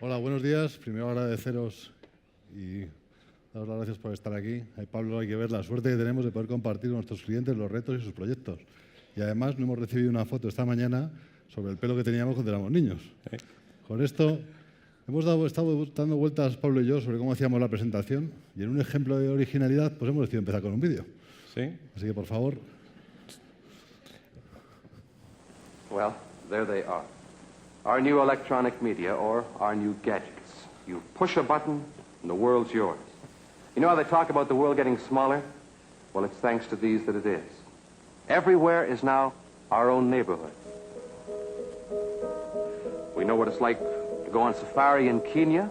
Hola, buenos días. Primero agradeceros y daros las gracias por estar aquí. Pablo, hay que ver la suerte que tenemos de poder compartir con nuestros clientes los retos y sus proyectos. Y además no hemos recibido una foto esta mañana sobre el pelo que teníamos cuando éramos niños. Con esto hemos estado dando vueltas, Pablo y yo, sobre cómo hacíamos la presentación y en un ejemplo de originalidad pues hemos decidido empezar con un vídeo. ¿Sí? Así que, por favor. Well, there they are. Our new electronic media, or our new gadgets. You push a button, and the world's yours. You know how they talk about the world getting smaller? Well, it's thanks to these that it is. Everywhere is now our own neighborhood. We know what it's like to go on safari in Kenya,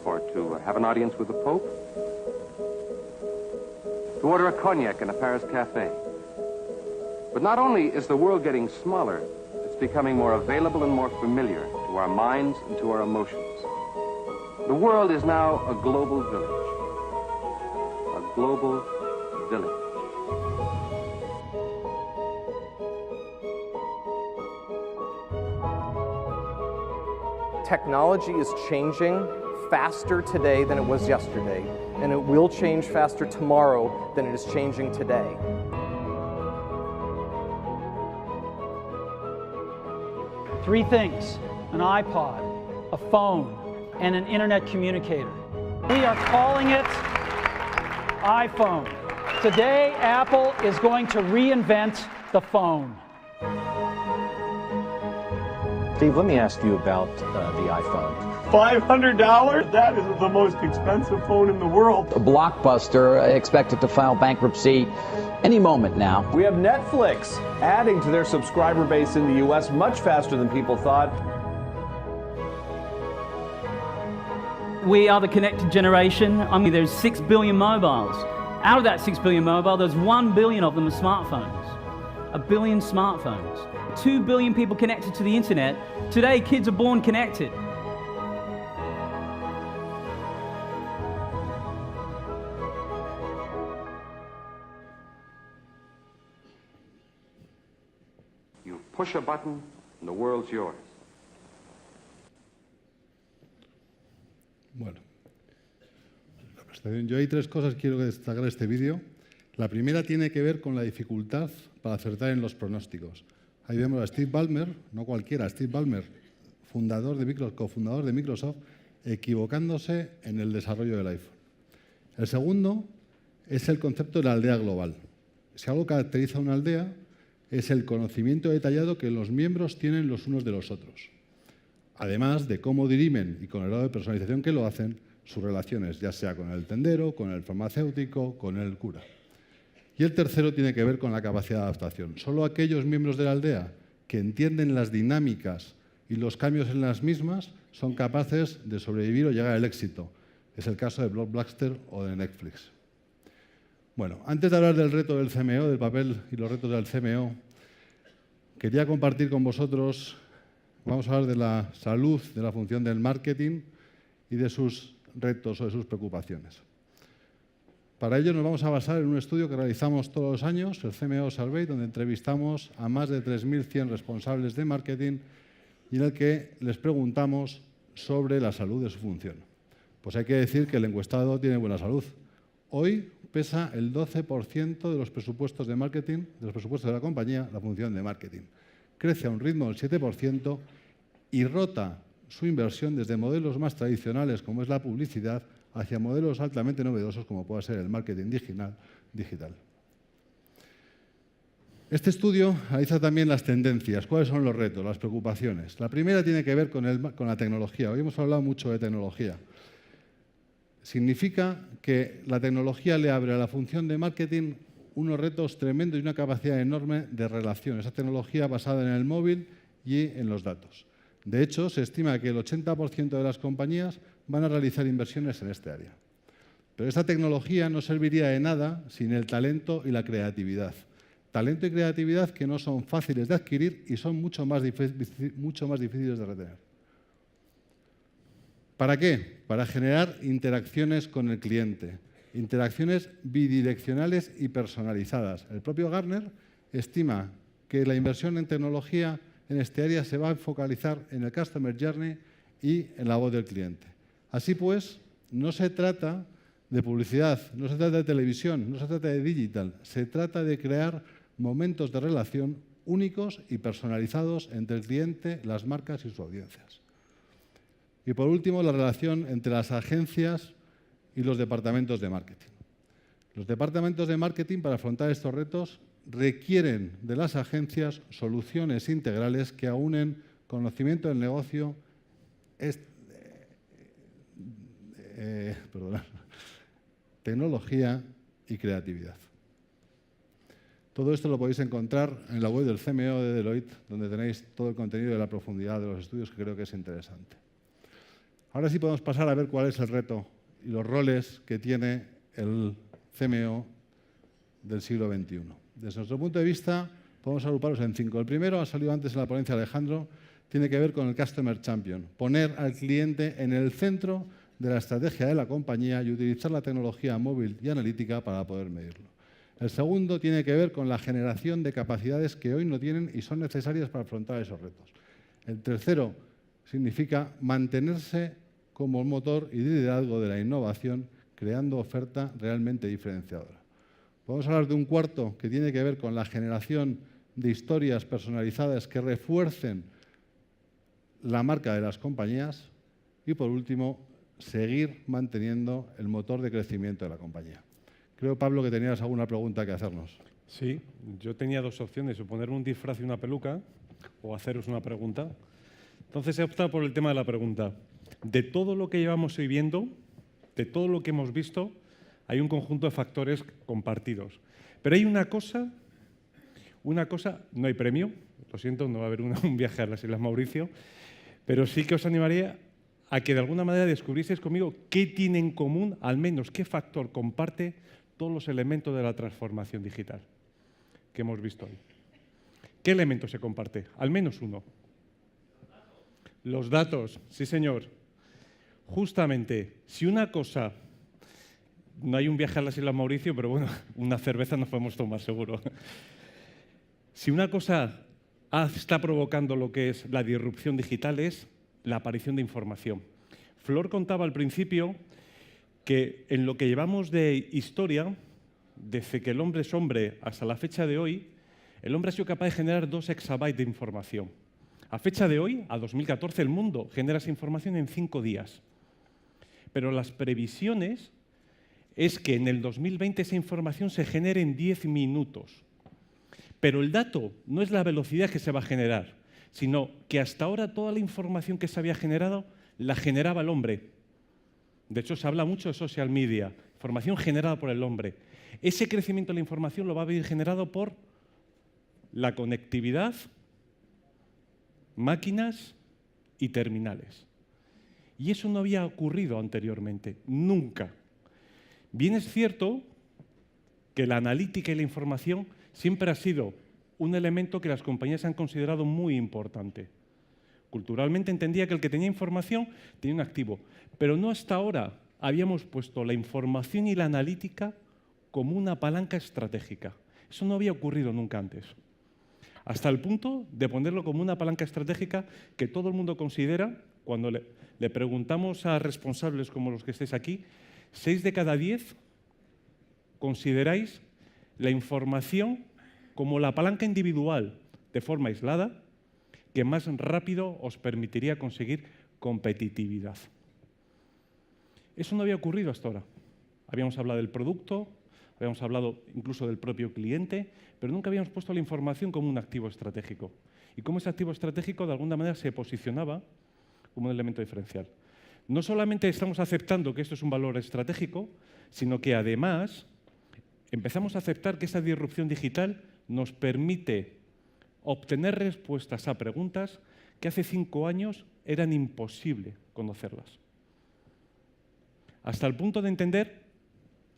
or to have an audience with the Pope, to order a cognac in a Paris cafe. But not only is the world getting smaller, it's becoming more available and more familiar to our minds and to our emotions. The world is now a global village. A global village. Technology is changing faster today than it was yesterday, and it will change faster tomorrow than it is changing today. Three things: an iPod, a phone, and an internet communicator. We are calling it iPhone. Today, Apple is going to reinvent the phone. Steve, let me ask you about the iPhone. $500? That is the most expensive phone in the world. Blockbuster expected to file bankruptcy any moment now. We have Netflix adding to their subscriber base in the U.S. much faster than people thought. We are the connected generation. I mean, there's 6 billion mobiles. Out of that 6 billion mobile, there's 1 billion of them are smartphones. 1 billion smartphones. 2 billion people connected to the internet. Today, kids are born connected. You push a button, and the world's yours. Bueno, la presentación. Yo hay tres cosas que quiero destacar de este vídeo. La primera tiene que ver con la dificultad para acertar en los pronósticos. Ahí vemos a Steve Ballmer, no cualquiera, Steve Ballmer, cofundador de Microsoft, equivocándose en el desarrollo del iPhone. El segundo es el concepto de la aldea global. Si algo caracteriza a una aldea, es el conocimiento detallado que los miembros tienen los unos de los otros. Además de cómo dirimen y con el grado de personalización que lo hacen, sus relaciones, ya sea con el tendero, con el farmacéutico, con el cura. Y el tercero tiene que ver con la capacidad de adaptación. Solo aquellos miembros de la aldea que entienden las dinámicas y los cambios en las mismas son capaces de sobrevivir o llegar al éxito. Es el caso de Blockbuster o de Netflix. Bueno, antes de hablar del reto del CMO, del papel y los retos del CMO, quería compartir con vosotros, vamos a hablar de la salud, de la función del marketing y de sus retos o de sus preocupaciones. Para ello nos vamos a basar en un estudio que realizamos todos los años, el CMO Survey, donde entrevistamos a más de 3.100 responsables de marketing y en el que les preguntamos sobre la salud de su función. Pues hay que decir que el encuestado tiene buena salud. Hoy pesa el 12% de los presupuestos de marketing, de los presupuestos de la compañía, la función de marketing. Crece a un ritmo del 7% y rota su inversión desde modelos más tradicionales, como es la publicidad, hacia modelos altamente novedosos, como puede ser el marketing digital. Este estudio analiza también las tendencias, cuáles son los retos, las preocupaciones. La primera tiene que ver con la tecnología. Hoy hemos hablado mucho de tecnología. Significa que la tecnología le abre a la función de marketing unos retos tremendos y una capacidad enorme de relación. Esa tecnología basada en el móvil y en los datos. De hecho, se estima que el 80% de las compañías van a realizar inversiones en este área. Pero esta tecnología no serviría de nada sin el talento y la creatividad. Talento y creatividad que no son fáciles de adquirir y son mucho más difíciles de retener. ¿Para qué? Para generar interacciones con el cliente, interacciones bidireccionales y personalizadas. El propio Gartner estima que la inversión en tecnología en este área se va a focalizar en el Customer Journey y en la voz del cliente. Así pues, no se trata de publicidad, no se trata de televisión, no se trata de digital, se trata de crear momentos de relación únicos y personalizados entre el cliente, las marcas y sus audiencias. Y por último, la relación entre las agencias y los departamentos de marketing. Los departamentos de marketing, para afrontar estos retos, requieren de las agencias soluciones integrales que aúnen conocimiento del negocio, tecnología y creatividad. Todo esto lo podéis encontrar en la web del CMO de Deloitte, donde tenéis todo el contenido de la profundidad de los estudios, que creo que es interesante. Ahora sí podemos pasar a ver cuál es el reto y los roles que tiene el CMO del siglo XXI. Desde nuestro punto de vista, podemos agruparlos en 5. El primero, ha salido antes en la ponencia Alejandro, tiene que ver con el Customer Champion, poner al cliente en el centro de la estrategia de la compañía y utilizar la tecnología móvil y analítica para poder medirlo. El segundo tiene que ver con la generación de capacidades que hoy no tienen y son necesarias para afrontar esos retos. El tercero significa mantenerse como motor y liderazgo de la innovación, creando oferta realmente diferenciadora. Podemos hablar de un cuarto que tiene que ver con la generación de historias personalizadas que refuercen la marca de las compañías y, por último, seguir manteniendo el motor de crecimiento de la compañía. Creo, Pablo, que tenías alguna pregunta que hacernos. Sí, yo tenía dos opciones, o ponerme un disfraz y una peluca o haceros una pregunta. Entonces he optado por el tema de la pregunta. De todo lo que llevamos hoy viendo, de todo lo que hemos visto, hay un conjunto de factores compartidos. Pero hay una cosa, no hay premio, lo siento, no va a haber un viaje a las Islas Mauricio, pero sí que os animaría a que de alguna manera descubrieseis conmigo qué tiene en común, al menos qué factor comparte todos los elementos de la transformación digital que hemos visto hoy. ¿Qué elemento se comparte? Al menos uno. Los datos, sí señor. Justamente, si una cosa, no hay un viaje a las Islas Mauricio, pero bueno, una cerveza nos podemos tomar seguro. Si una cosa está provocando lo que es la disrupción digital es la aparición de información. Flor contaba al principio que en lo que llevamos de historia, desde que el hombre es hombre hasta la fecha de hoy, el hombre ha sido capaz de generar 2 exabytes de información. A fecha de hoy, a 2014, el mundo genera esa información en 5 días. Pero las previsiones es que en el 2020 esa información se genere en 10 minutos. Pero el dato no es la velocidad que se va a generar, sino que hasta ahora toda la información que se había generado la generaba el hombre. De hecho, se habla mucho de social media, información generada por el hombre. Ese crecimiento de la información lo va a ver generado por la conectividad, máquinas y terminales. Y eso no había ocurrido anteriormente, nunca. Bien es cierto que la analítica y la información siempre ha sido un elemento que las compañías han considerado muy importante. Culturalmente entendía que el que tenía información tenía un activo, pero no hasta ahora habíamos puesto la información y la analítica como una palanca estratégica. Eso no había ocurrido nunca antes. Hasta el punto de ponerlo como una palanca estratégica que todo el mundo considera, cuando le preguntamos a responsables como los que estéis aquí, 6 de cada 10 consideráis la información como la palanca individual de forma aislada que más rápido os permitiría conseguir competitividad. Eso no había ocurrido hasta ahora. Habíamos hablado del producto, habíamos hablado incluso del propio cliente, pero nunca habíamos puesto la información como un activo estratégico. Y cómo ese activo estratégico de alguna manera se posicionaba como un elemento diferencial. No solamente estamos aceptando que esto es un valor estratégico, sino que además empezamos a aceptar que esa disrupción digital nos permite obtener respuestas a preguntas que hace 5 años eran imposible conocerlas. Hasta el punto de entender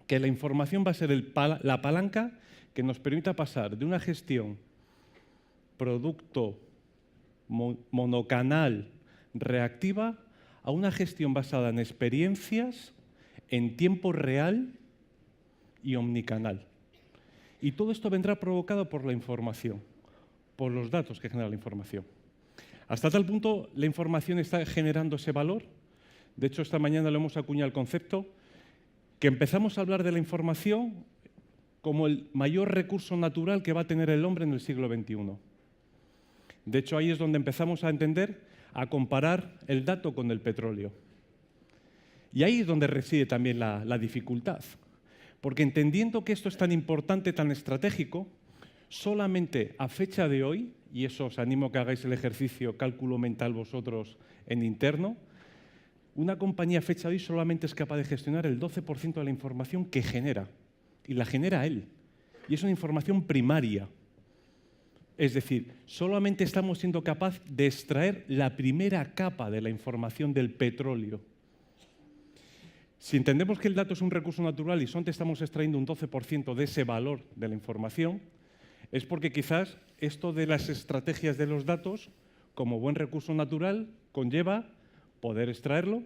que la información va a ser la palanca que nos permita pasar de una gestión producto monocanal reactiva a una gestión basada en experiencias en tiempo real y omnicanal. Y todo esto vendrá provocado por la información, por los datos que genera la información. Hasta tal punto la información está generando ese valor. De hecho, esta mañana lo hemos acuñado el concepto, que empezamos a hablar de la información como el mayor recurso natural que va a tener el hombre en el siglo XXI. De hecho, ahí es donde empezamos a entender, a comparar el dato con el petróleo. Y ahí es donde reside también la dificultad. Porque entendiendo que esto es tan importante, tan estratégico, solamente a fecha de hoy, y eso os animo a que hagáis el ejercicio, cálculo mental vosotros en interno, una compañía a fecha de hoy solamente es capaz de gestionar el 12% de la información que genera. Y la genera él. Y es una información primaria. Es decir, solamente estamos siendo capaces de extraer la primera capa de la información del petróleo. Si entendemos que el dato es un recurso natural y solamente estamos extrayendo un 12% de ese valor de la información, es porque quizás esto de las estrategias de los datos, como buen recurso natural, conlleva poder extraerlo,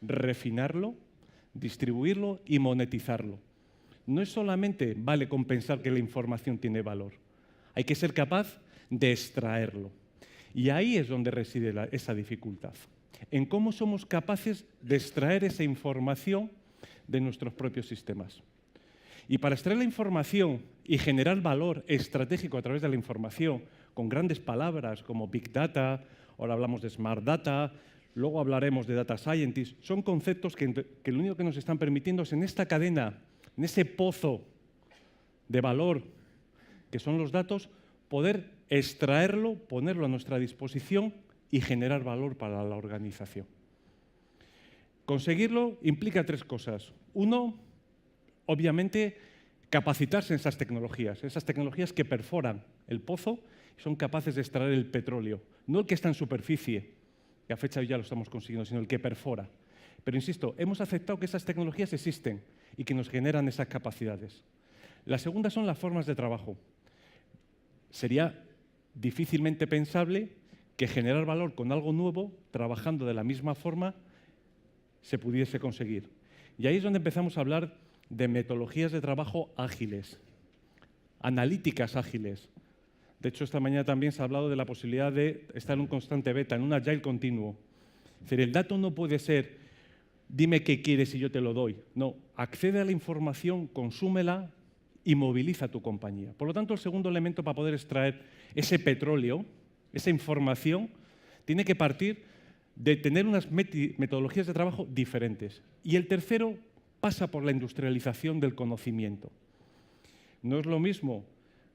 refinarlo, distribuirlo y monetizarlo. No es solamente vale con pensar que la información tiene valor, hay que ser capaz de extraerlo. Y ahí es donde reside esa dificultad, en cómo somos capaces de extraer esa información de nuestros propios sistemas. Y para extraer la información y generar valor estratégico a través de la información, con grandes palabras como Big Data, ahora hablamos de Smart Data, luego hablaremos de Data Scientist, son conceptos que lo único que nos están permitiendo es en esta cadena, en ese pozo de valor que son los datos, poder extraerlo, ponerlo a nuestra disposición y generar valor para la organización. Conseguirlo implica tres cosas. Uno, obviamente, capacitarse en esas tecnologías que perforan el pozo y son capaces de extraer el petróleo. No el que está en superficie, que a fecha de hoy ya lo estamos consiguiendo, sino el que perfora. Pero insisto, hemos aceptado que esas tecnologías existen y que nos generan esas capacidades. La segunda son las formas de trabajo. Sería difícilmente pensable que generar valor con algo nuevo, trabajando de la misma forma, se pudiese conseguir. Y ahí es donde empezamos a hablar de metodologías de trabajo ágiles, analíticas ágiles. De hecho, esta mañana también se ha hablado de la posibilidad de estar en un constante beta, en un agile continuo. Es decir, el dato no puede ser, dime qué quieres y yo te lo doy. No, accede a la información, consúmela y moviliza tu compañía. Por lo tanto, el segundo elemento para poder extraer ese petróleo, esa información, tiene que partir de tener unas metodologías de trabajo diferentes. Y el tercero pasa por la industrialización del conocimiento. No es lo mismo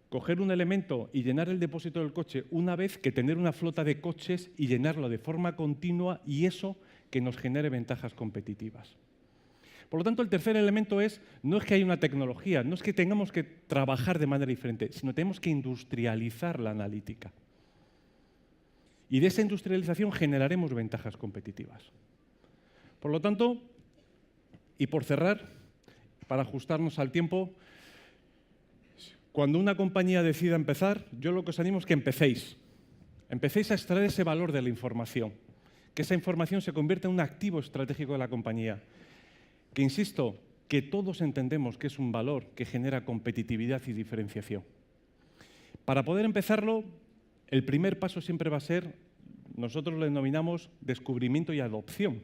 coger un elemento y llenar el depósito del coche una vez que tener una flota de coches y llenarlo de forma continua y eso que nos genere ventajas competitivas. Por lo tanto, el tercer elemento no es que haya una tecnología, no es que tengamos que trabajar de manera diferente, sino tenemos que industrializar la analítica. Y de esa industrialización generaremos ventajas competitivas. Por lo tanto, y por cerrar, para ajustarnos al tiempo, cuando una compañía decida empezar, yo lo que os animo es que empecéis. Empecéis a extraer ese valor de la información, que esa información se convierta en un activo estratégico de la compañía. Que, insisto, que todos entendemos que es un valor que genera competitividad y diferenciación. Para poder empezarlo, el primer paso siempre va a ser, nosotros lo denominamos descubrimiento y adopción.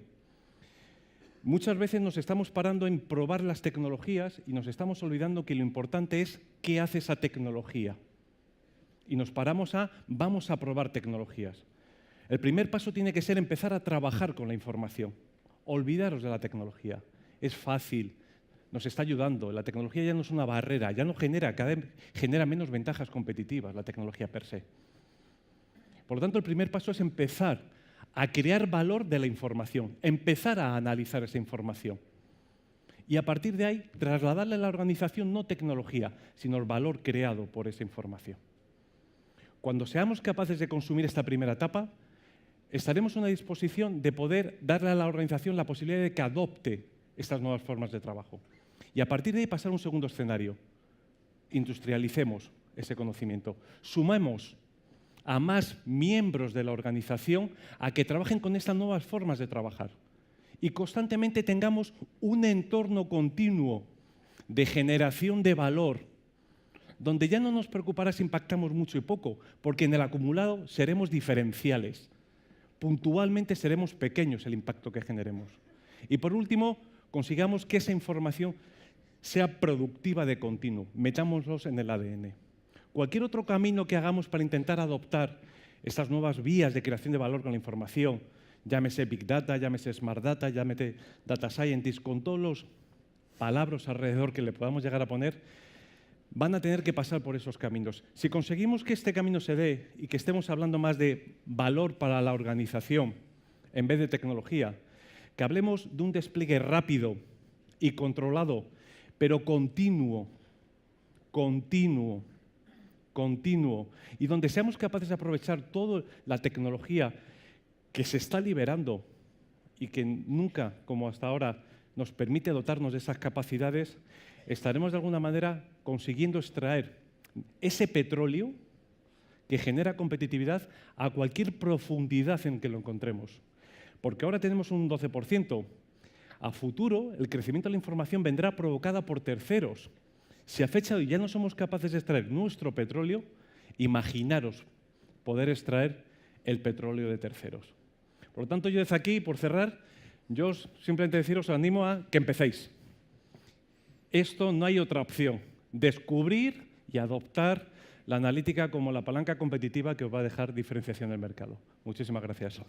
Muchas veces nos estamos parando en probar las tecnologías y nos estamos olvidando que lo importante es qué hace esa tecnología. Y nos paramos vamos a probar tecnologías. El primer paso tiene que ser empezar a trabajar con la información. Olvidaros de la tecnología. Es fácil, nos está ayudando. La tecnología ya no es una barrera, ya no cada vez genera menos ventajas competitivas la tecnología per se. Por lo tanto, el primer paso es empezar a crear valor de la información, empezar a analizar esa información. Y a partir de ahí, trasladarle a la organización no tecnología, sino el valor creado por esa información. Cuando seamos capaces de consumir esta primera etapa, estaremos en una disposición de poder darle a la organización la posibilidad de que adopte estas nuevas formas de trabajo. Y a partir de ahí pasar a un segundo escenario. Industrialicemos ese conocimiento. Sumemos a más miembros de la organización a que trabajen con estas nuevas formas de trabajar. Y constantemente tengamos un entorno continuo de generación de valor donde ya no nos preocupará si impactamos mucho y poco, porque en el acumulado seremos diferenciales. Puntualmente seremos pequeños el impacto que generemos. Y por último, consigamos que esa información sea productiva de continuo, metámoslos en el ADN. Cualquier otro camino que hagamos para intentar adoptar estas nuevas vías de creación de valor con la información, llámese Big Data, llámese Smart Data, llámese Data Scientist, con todos los palabras alrededor que le podamos llegar a poner, van a tener que pasar por esos caminos. Si conseguimos que este camino se dé y que estemos hablando más de valor para la organización en vez de tecnología, que hablemos de un despliegue rápido y controlado, pero continuo, y donde seamos capaces de aprovechar toda la tecnología que se está liberando y que nunca, como hasta ahora, nos permite dotarnos de esas capacidades, estaremos de alguna manera consiguiendo extraer ese petróleo que genera competitividad a cualquier profundidad en que lo encontremos. Porque ahora tenemos un 12%. A futuro, el crecimiento de la información vendrá provocada por terceros. Si a fecha de hoy ya no somos capaces de extraer nuestro petróleo, imaginaros poder extraer el petróleo de terceros. Por lo tanto, yo desde aquí, por cerrar, yo simplemente os animo a que empecéis. Esto no hay otra opción. Descubrir y adoptar la analítica como la palanca competitiva que os va a dejar diferenciación en el mercado. Muchísimas gracias.